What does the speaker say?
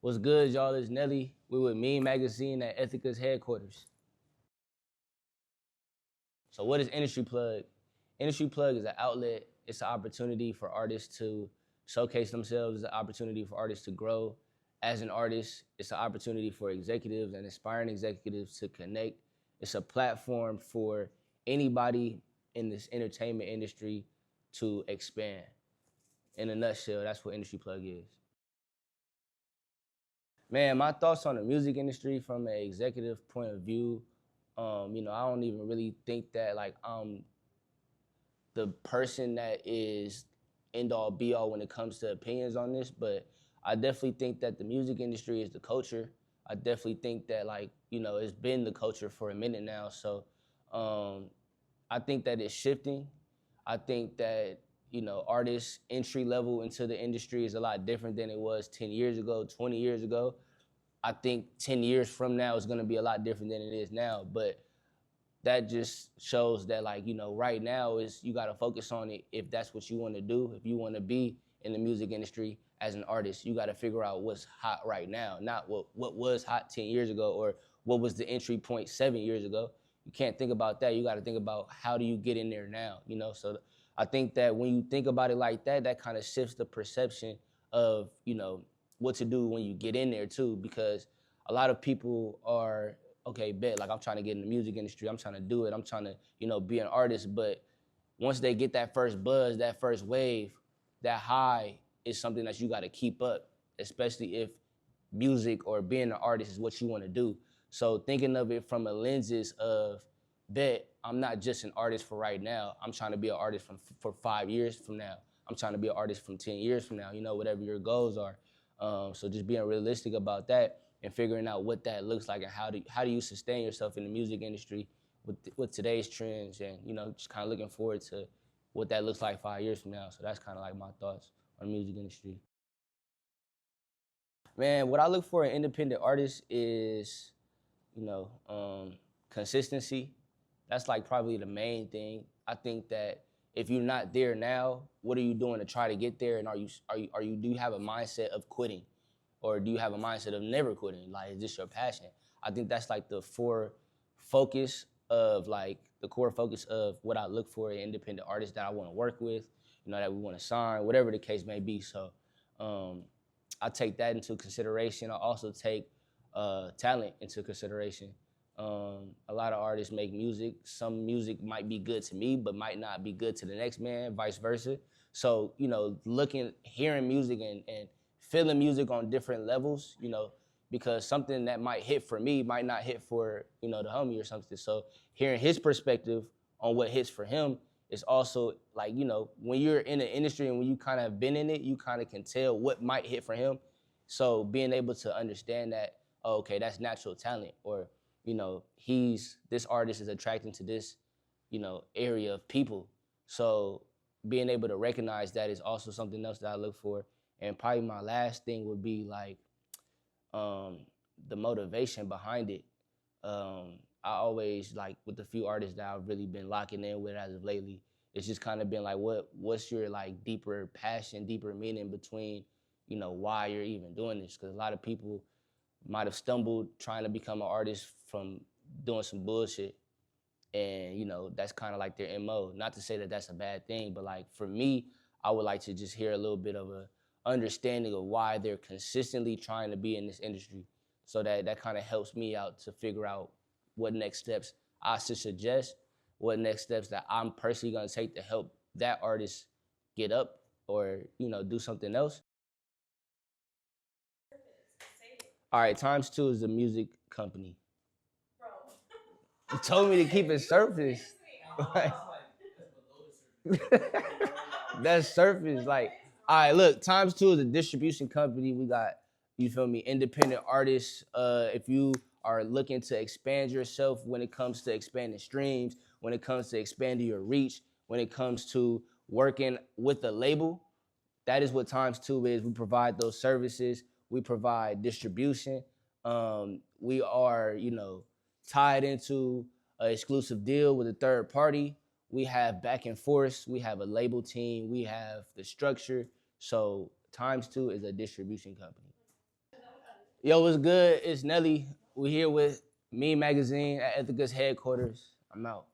What's good, y'all? It's Nelly. We with MEEN Magazine at Ethica's headquarters. So what is Industry Plug? Industry Plug is an outlet. It's an opportunity for artists to showcase themselves. It's an opportunity for artists to grow as an artist. It's an opportunity for executives and aspiring executives to connect. It's a platform for anybody in this entertainment industry to expand. In a nutshell, that's what Industry Plug is. Man, my thoughts on the music industry from an executive point of view, I don't even really think that like I'm the person that is end all be all when it comes to opinions on this, but I definitely think that the music industry is the culture. I definitely think that it's been the culture for a minute now. So I think that it's shifting. I think that, artists entry level into the industry is a lot different than it was 10 years ago, 20 years ago. I think 10 years from now is gonna be a lot different than it is now. But that just shows that right now is you gotta focus on it if that's what you wanna do. If you wanna be in the music industry as an artist, you gotta figure out what's hot right now, not what was hot 10 years ago or what was the entry point 7 years ago. You can't think about that. You gotta think about how do you get in there now, So I think that when you think about it like that, that kind of shifts the perception of, what to do when you get in there too, because a lot of people are, okay, bet, like I'm trying to get in the music industry, I'm trying to do it, I'm trying to, be an artist, but once they get that first buzz, that first wave, that high is something that you gotta keep up, especially if music or being an artist is what you wanna do. So thinking of it from a lenses of, bet, I'm not just an artist for right now, I'm trying to be an artist for 5 years from now. I'm trying to be an artist from 10 years from now, whatever your goals are. So just being realistic about that and figuring out what that looks like and how do you sustain yourself in the music industry with today's trends, and just kind of looking forward to what that looks like 5 years from now. So that's kind of like my thoughts on the music industry. Man, what I look for in independent artists is, consistency. That's like probably the main thing. I think that if you're not there now, what are you doing to try to get there? And do you have a mindset of quitting? Or do you have a mindset of never quitting? Like, is this your passion? I think that's like the core focus of what I look for in independent artists that I want to work with, that we want to sign, whatever the case may be. So I take that into consideration. I also take talent into consideration. A lot of artists make music. Some music might be good to me, but might not be good to the next man, vice versa. So, hearing music and feeling music on different levels, because something that might hit for me might not hit for, the homie or something. So hearing his perspective on what hits for him is also like, when you're in the industry and when you kind of been in it, you kind of can tell what might hit for him. So being able to understand that, oh, okay, that's natural talent, or, this artist is attracting to this, area of people. So being able to recognize that is also something else that I look for. And probably my last thing would be like the motivation behind it. I always, like, with the few artists that I've really been locking in with as of lately, it's just kind of been like, what's your like deeper passion, deeper meaning between, why you're even doing this? Because a lot of people might have stumbled trying to become an artist from doing some bullshit. And, that's kind of like their MO. Not to say that that's a bad thing, but like for me, I would like to just hear a little bit of a understanding of why they're consistently trying to be in this industry. So that kind of helps me out to figure out what next steps I should suggest, what next steps that I'm personally gonna take to help that artist get up or, do something else. All right, times two is a music company. You told me to keep it surface. Like, that's surface. Like, all right, look, times two is a distribution company. We got, you feel me, independent artists. If you are looking to expand yourself when it comes to expanding streams, when it comes to expanding your reach, when it comes to working with a label, that is what times two is. We provide those services. We provide distribution. We are, tied into an exclusive deal with a third party. We have back and forth. We have a label team. We have the structure. So times two is a distribution company. Yo, what's good? It's Nelly. We're here with MEEN Magazine at Ithaca's headquarters. I'm out.